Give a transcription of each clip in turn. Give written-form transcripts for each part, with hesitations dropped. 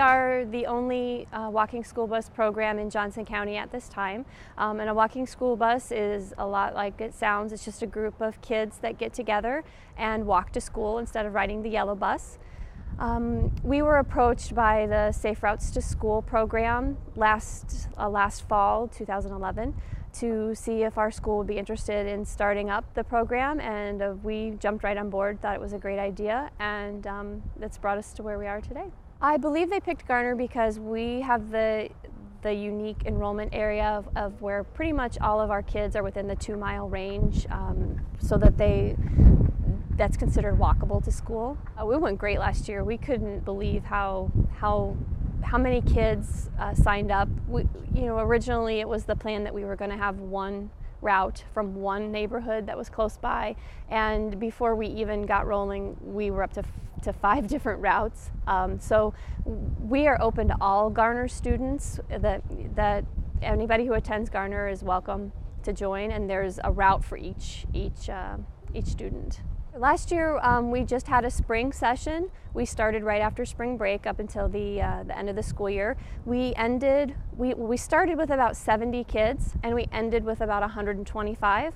are the only walking school bus program in Johnson County at this time. And a walking school bus is a lot like it sounds. It's just a group of kids that get together and walk to school instead of riding the yellow bus. We were approached by the Safe Routes to School program last fall, 2011, to see if our school would be interested in starting up the program, and we jumped right on board, thought it was a great idea, and that's brought us to where we are today. I believe they picked Garner because we have the unique enrollment area of where pretty much all of our kids are within the 2-mile range, so that that's considered walkable to school. We went great last year. We couldn't believe how many kids signed up. Originally it was the plan that we were going to have one route from one neighborhood that was close by, and before we even got rolling, we were up to 5 different routes. So we are open to all Garner students. That anybody who attends Garner is welcome to join, and there's a route for each student. Last year, we just had a spring session. We started right after spring break up until the end of the school year. We started with about 70 kids, and we ended with about 125.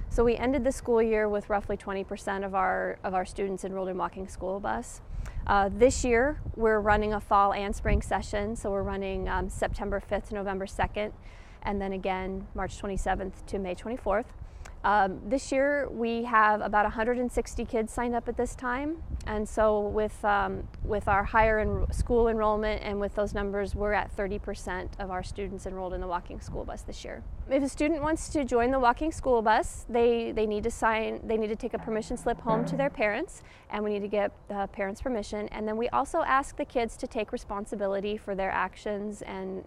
So we ended the school year with roughly 20% of our students enrolled in walking school bus. This year, we're running a fall and spring session, so we're running September 5th to November 2nd, and then again March 27th to May 24th. This year we have about 160 kids signed up at this time, and so with our higher school enrollment and with those numbers, we're at 30% of our students enrolled in the walking school bus this year. If a student wants to join the walking school bus, they need to take a permission slip home to their parents, and we need to get the parents' permission, and then we also ask the kids to take responsibility for their actions and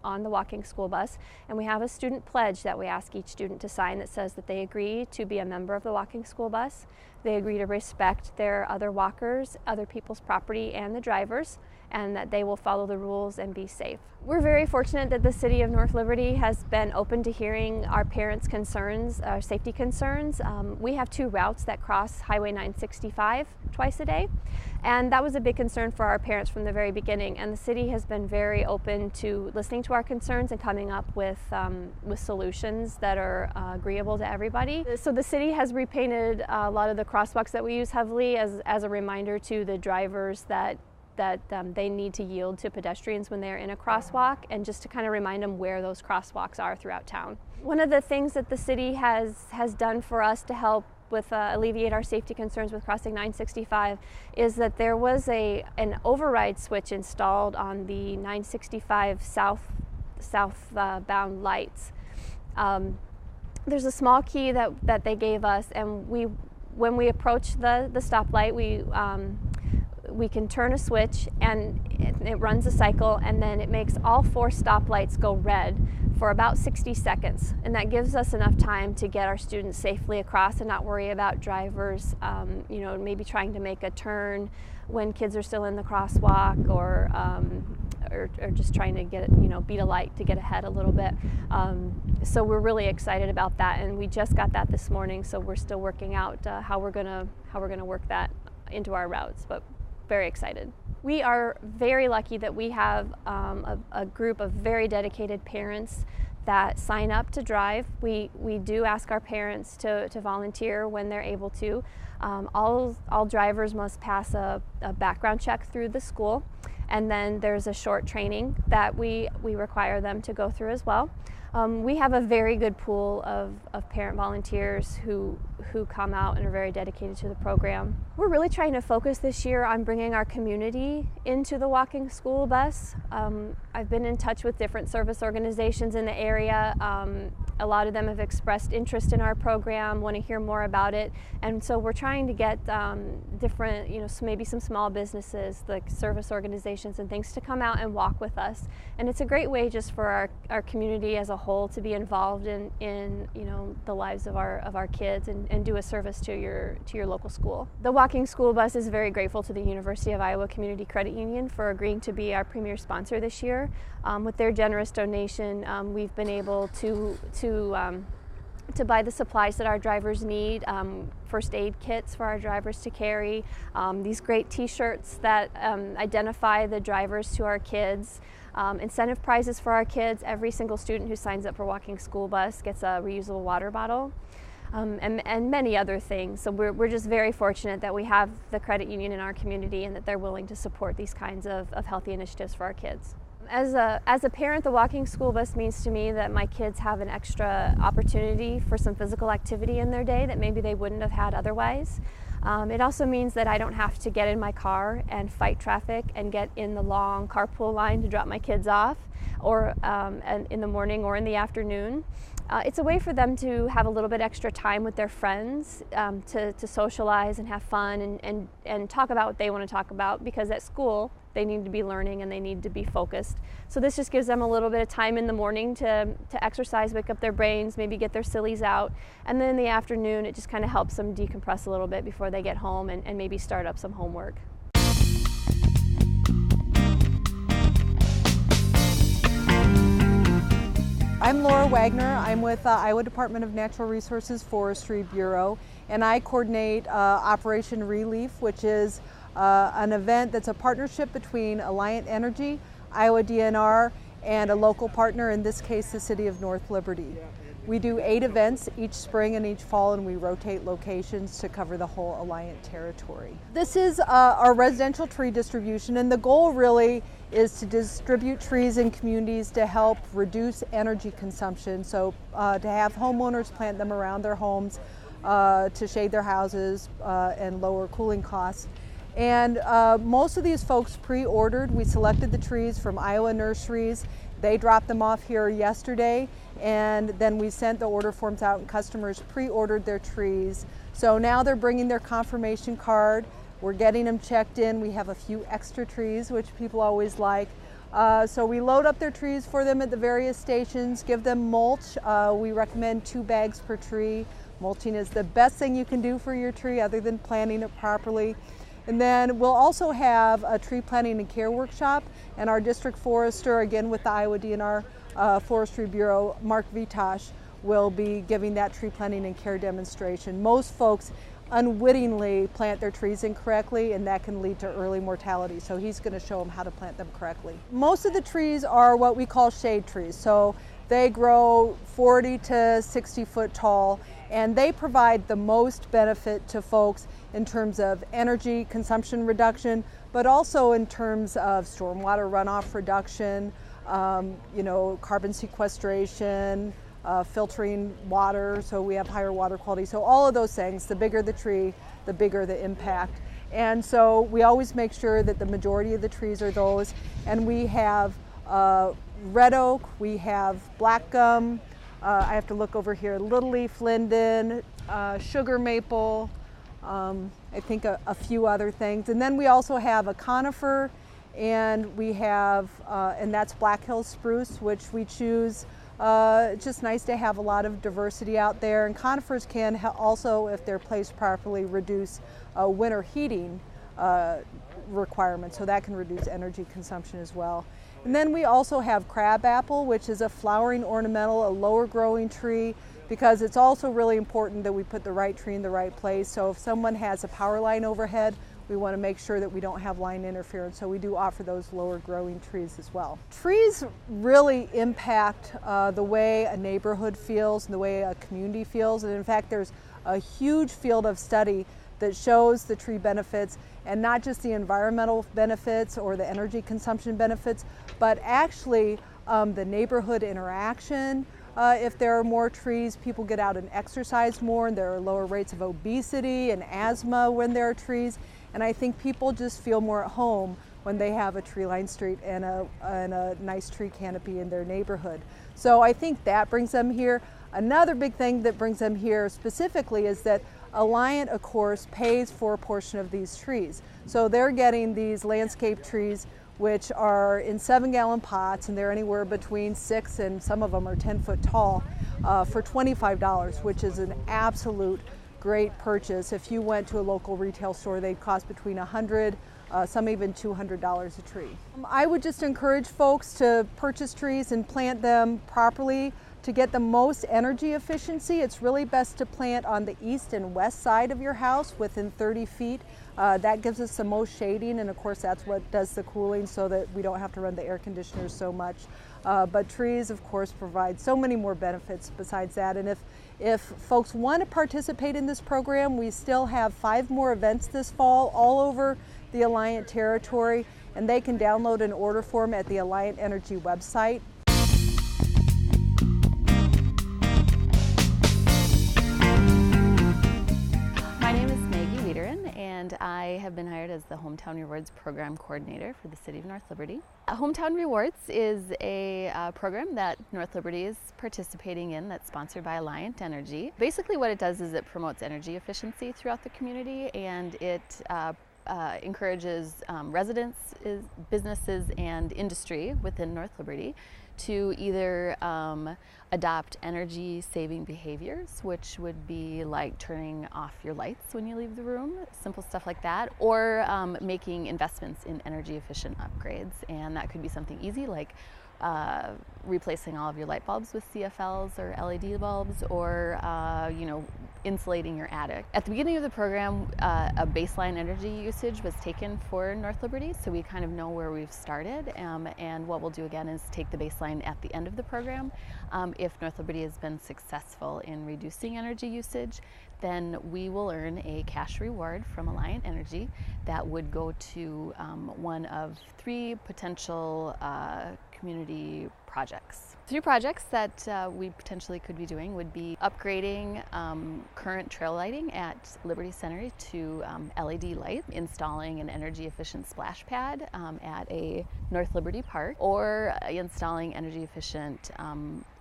on the walking school bus, and we have a student pledge that we ask each student to sign that says that they agree to be a member of the walking school bus, they agree to respect their other walkers, other people's property, and the drivers, and that they will follow the rules and be safe. We're very fortunate that the City of North Liberty has been open to hearing our parents' concerns, our safety concerns. We have 2 routes that cross Highway 965 twice a day, and that was a big concern for our parents from the very beginning, and the city has been very open to listening to our concerns and coming up with solutions that are agreeable to everybody. So the city has repainted a lot of the crosswalks that we use heavily as a reminder to the drivers that they need to yield to pedestrians when they're in a crosswalk, and just to kind of remind them where those crosswalks are throughout town. One of the things that the city has done for us to help with alleviate our safety concerns with crossing 965 is that there was an override switch installed on the 965 southbound lights. There's a small key that they gave us, and when we approach the stoplight, we can turn a switch and it runs a cycle, and then it makes all 4 stoplights go red for about 60 seconds. And that gives us enough time to get our students safely across and not worry about drivers, maybe trying to make a turn when kids are still in the crosswalk, or just trying to beat a light to get ahead a little bit. So we're really excited about that, and we just got that this morning, so we're still working out how we're gonna work that into our routes, but very excited. We are very lucky that we have a group of very dedicated parents that sign up to drive. We do ask our parents to volunteer when they're able to. All drivers must pass a background check through the school, and then there's a short training that we require them to go through as well. We have a very good pool of parent volunteers who come out and are very dedicated to the program. We're really trying to focus this year on bringing our community into the walking school bus. I've been in touch with different service organizations in the area. A lot of them have expressed interest in our program, want to hear more about it, and so we're trying to get different, maybe some small businesses, like service organizations and things, to come out and walk with us. And it's a great way just for our community as a whole to be involved in the lives of our kids and do a service to your local school. The walking school bus is very grateful to the University of Iowa Community Credit Union for agreeing to be our premier sponsor this year. With their generous donation, we've been able to to buy the supplies that our drivers need, first aid kits for our drivers to carry, these great t-shirts that identify the drivers to our kids, incentive prizes for our kids. Every single student who signs up for Walking School Bus gets a reusable water bottle, and many other things. So we're just very fortunate that we have the credit union in our community and that they're willing to support these kinds of healthy initiatives for our kids. As a parent, the Walking School Bus means to me that my kids have an extra opportunity for some physical activity in their day that maybe they wouldn't have had otherwise. It also means that I don't have to get in my car and fight traffic and get in the long carpool line to drop my kids off, or in the morning or in the afternoon. It's a way for them to have a little bit extra time with their friends, to socialize and have fun and talk about what they want to talk about, because at school they need to be learning and they need to be focused. So this just gives them a little bit of time in the morning to exercise, wake up their brains, maybe get their sillies out, and then in the afternoon it just kind of helps them decompress a little bit before they get home and maybe start up some homework. I'm Laura Wagner. I'm with Iowa Department of Natural Resources Forestry Bureau, and I coordinate Operation ReLeaf, which is an event that's a partnership between Alliant Energy, Iowa DNR, and a local partner, in this case the City of North Liberty. We do 8 events each spring and each fall, and we rotate locations to cover the whole Alliant territory. This is our residential tree distribution, and the goal really is to distribute trees in communities to help reduce energy consumption. So to have homeowners plant them around their homes to shade their houses and lower cooling costs. And most of these folks pre-ordered. We selected the trees from Iowa nurseries. They dropped them off here yesterday, and then we sent the order forms out and customers pre-ordered their trees. So now they're bringing their confirmation card. We're getting them checked in. We have a few extra trees, which people always like. So we load up their trees for them at the various stations, give them mulch. We recommend 2 bags per tree. Mulching is the best thing you can do for your tree other than planting it properly. And then we'll also have a tree planting and care workshop, and our district forester, again with the Iowa DNR Forestry Bureau, Mark Vitosh, will be giving that tree planting and care demonstration. Most folks unwittingly plant their trees incorrectly, and that can lead to early mortality. So he's going to show them how to plant them correctly. Most of the trees are what we call shade trees. So they grow 40 to 60 foot tall, and they provide the most benefit to folks in terms of energy consumption reduction, but also in terms of stormwater runoff reduction, carbon sequestration, filtering water, so we have higher water quality. So all of those things, the bigger the tree, the bigger the impact. And so we always make sure that the majority of the trees are those. And we have red oak, we have black gum, I have to look over here, little leaf linden, sugar maple, I think a few other things. And then we also have a conifer, and we have, and that's Black Hills spruce, which we choose. It's just nice to have a lot of diversity out there. And conifers can also, if they're placed properly, reduce winter heating requirements, so that can reduce energy consumption as well. And then we also have crabapple, which is a flowering ornamental, a lower growing tree, because it's also really important that we put the right tree in the right place. So if someone has a power line overhead, we want to make sure that we don't have line interference, so we do offer those lower growing trees as well. Trees really impact the way a neighborhood feels and the way a community feels, and in fact there's a huge field of study that shows the tree benefits, and not just the environmental benefits or the energy consumption benefits, but actually the neighborhood interaction. If there are more trees, people get out and exercise more, and there are lower rates of obesity and asthma when there are trees. And I think people just feel more at home when they have a tree-lined street and a nice tree canopy in their neighborhood. So I think that brings them here. Another big thing that brings them here specifically is that Alliant, of course, pays for a portion of these trees. So they're getting these landscape trees, which are in 7-gallon pots, and they're anywhere between 6 and some of them are 10 foot tall, for $25, which is an absolute great purchase. If you went to a local retail store, they'd cost between $100, some even $200 a tree. I would just encourage folks to purchase trees and plant them properly. To get the most energy efficiency, it's really best to plant on the east and west side of your house within 30 feet. That gives us the most shading, and of course that's what does the cooling so that we don't have to run the air conditioners so much. But trees, of course, provide so many more benefits besides that. And if folks want to participate in this program, we still have 5 more events this fall all over the Alliant territory, and they can download an order form at the Alliant Energy website. And I have been hired as the Hometown Rewards Program Coordinator for the City of North Liberty. Hometown Rewards is a program that North Liberty is participating in that's sponsored by Alliant Energy. Basically what it does is it promotes energy efficiency throughout the community, and it encourages residents, businesses, and industry within North Liberty to either adopt energy saving behaviors, which would be like turning off your lights when you leave the room, simple stuff like that, or making investments in energy efficient upgrades. And that could be something easy like replacing all of your light bulbs with CFLs or LED bulbs, or insulating your attic. At the beginning of the program, a baseline energy usage was taken for North Liberty, so we kind of know where we've started, and what we'll do again is take the baseline at the end of the program. If North Liberty has been successful in reducing energy usage, then we will earn a cash reward from Alliant Energy that would go to one of 3 potential community projects. 3 projects that we potentially could be doing would be upgrading current trail lighting at Liberty Center to LED light, installing an energy efficient splash pad at a North Liberty park, or installing energy efficient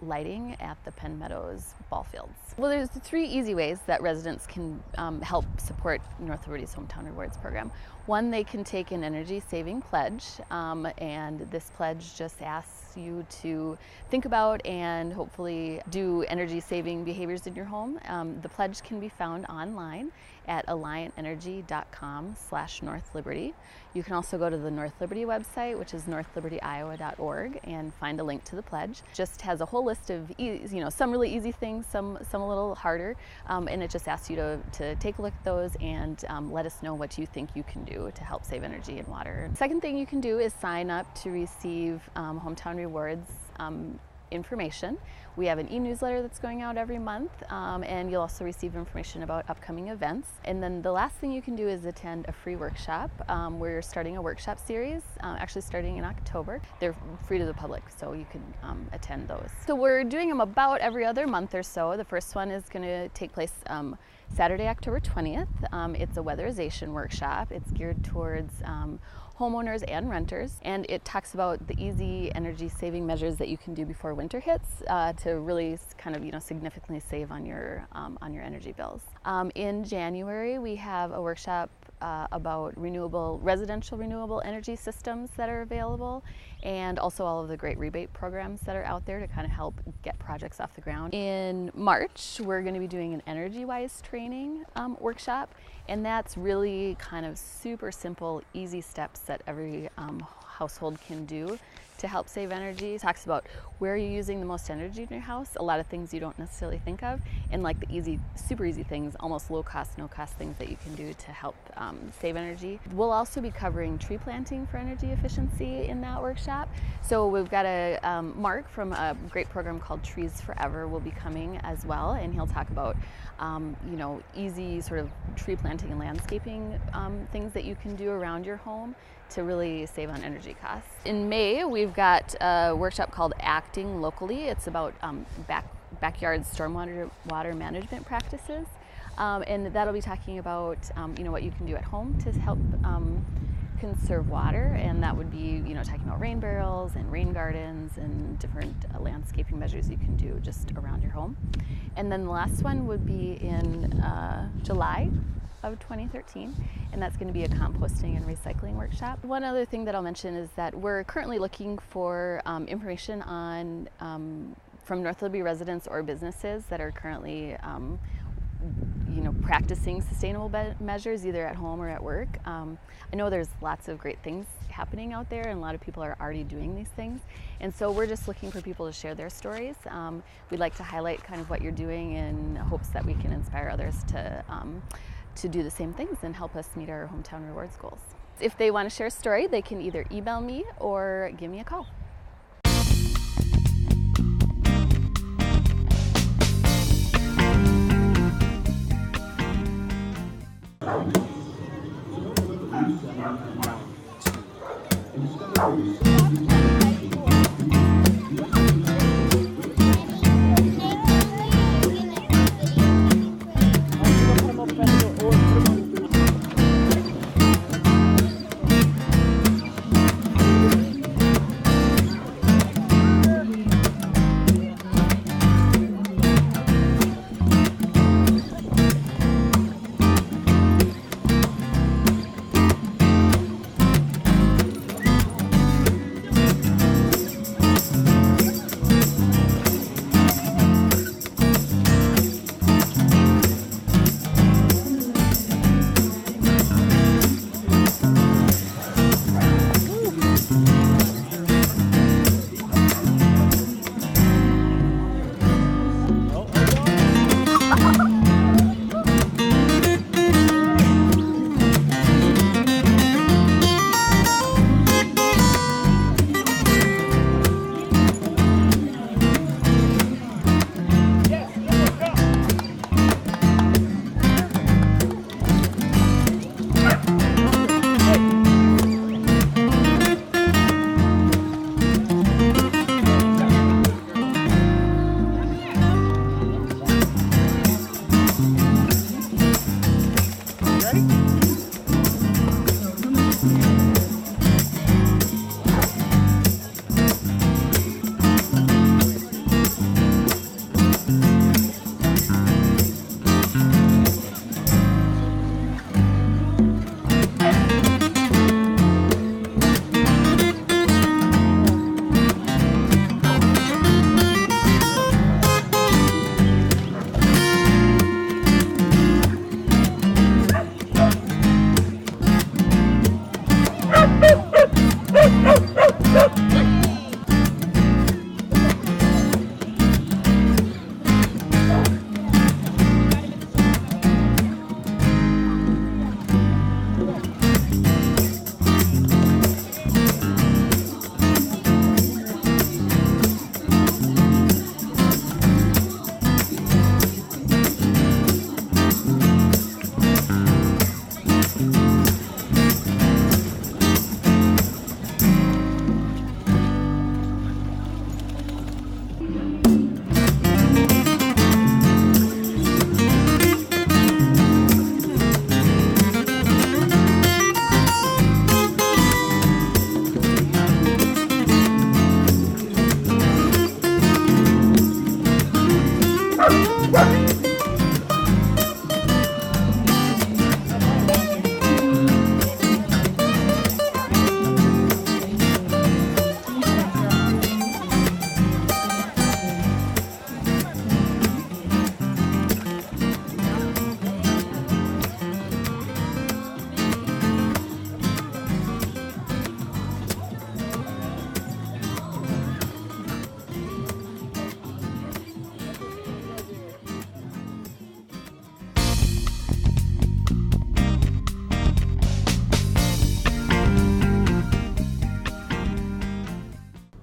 lighting at the Penn Meadows ball fields. Well, there's 3 easy ways that residents can help support North Liberty's Hometown Rewards program. One, they can take an energy saving pledge, and this pledge just asks you to think about and hopefully do energy saving behaviors in your home. The pledge can be found online at alliantenergy.com/North Liberty. You can also go to the North Liberty website, which is northlibertyowa.org, and find a link to the pledge. Just has a whole list of some really easy things, some a little harder, and it just asks you to take a look at those and let us know what you think you can do to help save energy and water. Second thing you can do is sign up to receive Hometown Rewards information. We have an e-newsletter that's going out every month, and you'll also receive information about upcoming events. And then the last thing you can do is attend a free workshop. We're starting a workshop series, actually starting in October. They're free to the public, so you can attend those. So we're doing them about every other month or so. The first one is going to take place Saturday, October 20th. It's a weatherization workshop. It's geared towards homeowners and renters, and it talks about the easy energy saving measures that you can do before winter hits to really kind of significantly save on your energy bills. In January, we have a workshop about residential renewable energy systems that are available, and also all of the great rebate programs that are out there to kind of help get projects off the ground. In March, we're going to be doing an energy-wise training workshop, and that's really kind of super simple, easy steps that every household can do to help save energy. It talks about where you're using the most energy in your house, a lot of things you don't necessarily think of, and like the super easy things, almost low cost, no cost things that you can do to help save energy. We'll also be covering tree planting for energy efficiency in that workshop. So we've got Mark from a great program called Trees Forever will be coming as well, and he'll talk about easy sort of tree planting and landscaping things that you can do around your home to really save on energy costs. In May, we've got a workshop called Acting Locally. It's about backyard stormwater management practices, and that'll be talking about what you can do at home to help conserve water, and that would be talking about rain barrels and rain gardens and different landscaping measures you can do just around your home. And then the last one would be in July of 2013, and that's going to be a composting and recycling workshop. One other thing that I'll mention is that we're currently looking for information on from North Liberty residents or businesses that are currently practicing sustainable measures either at home or at work. I know there's lots of great things happening out there, and a lot of people are already doing these things. And so we're just looking for people to share their stories. We'd like to highlight kind of what you're doing in hopes that we can inspire others to do the same things and help us meet our Hometown Rewards goals. If they want to share a story, they can either email me or give me a call.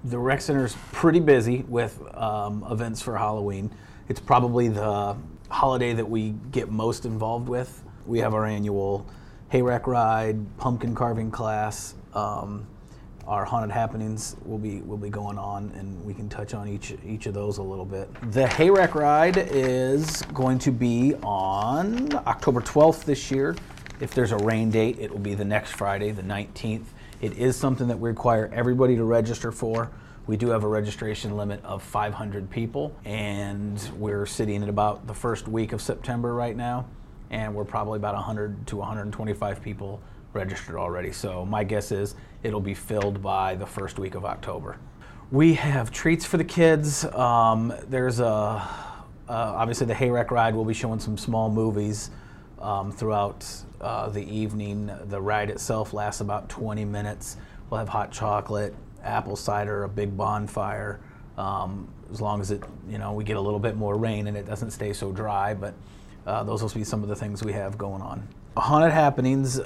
The rec center's pretty busy with events for Halloween. It's probably the holiday that we get most involved with. We have our annual hay rack ride, pumpkin carving class. Our haunted happenings will be going on, and we can touch on each of those a little bit. The hay rack ride is going to be on October 12th this year. If there's a rain date, it will be the next Friday, the 19th. It is something that we require everybody to register for. We do have a registration limit of 500 people, and we're sitting at about the first week of September right now, and we're probably about 100 to 125 people registered already. So my guess is it'll be filled by the first week of October. We have treats for the kids. There's a Obviously the Hayrek ride, will be showing some small movies throughout the evening. The ride itself lasts about 20 minutes. We'll have hot chocolate, apple cider, a big bonfire, as long as we get a little bit more rain and it doesn't stay so dry, but those will be some of the things we have going on. Haunted Happenings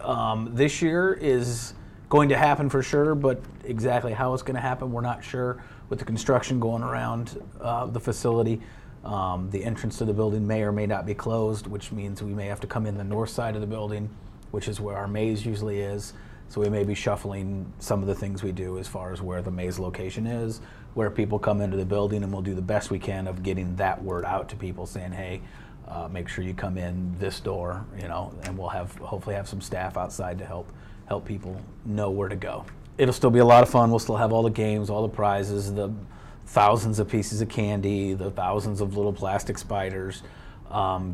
this year is going to happen for sure, but exactly how it's going to happen, we're not sure. With the construction going around the facility, the entrance to the building may or may not be closed, which means we may have to come in the north side of the building, which is where our maze usually is. So we may be shuffling some of the things we do as far as where the maze location is, where people come into the building, and we'll do the best we can of getting that word out to people saying, hey, make sure you come in this door, and we'll hopefully have some staff outside to help people know where to go. It'll still be a lot of fun. We'll still have all the games, all the prizes, the thousands of pieces of candy, the thousands of little plastic spiders.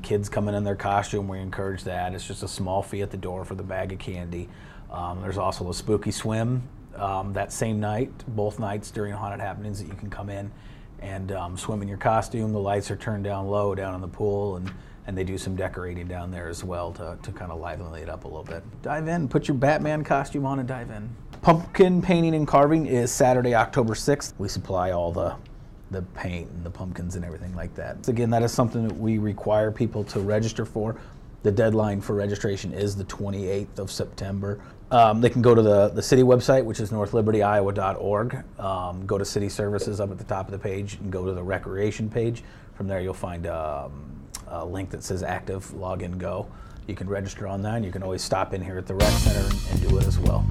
Kids coming in their costume, we encourage that. It's just a small fee at the door for the bag of candy. There's also a spooky swim that same night, both nights during Haunted Happenings, that you can come in and swim in your costume. The lights are turned down low down in the pool, and they do some decorating down there as well to kind of liven it up a little bit. Dive in, put your Batman costume on and dive in. Pumpkin painting and carving is Saturday, October 6th. We supply all the paint and the pumpkins and everything like that. Again, that is something that we require people to register for. The deadline for registration is the 28th of September. They can go to the city website, which is northlibertyiowa.org. Go to city services up at the top of the page and go to the recreation page. From there you'll find a link that says active, log in, go. You can register on that, and you can always stop in here at the rec center and do it as well.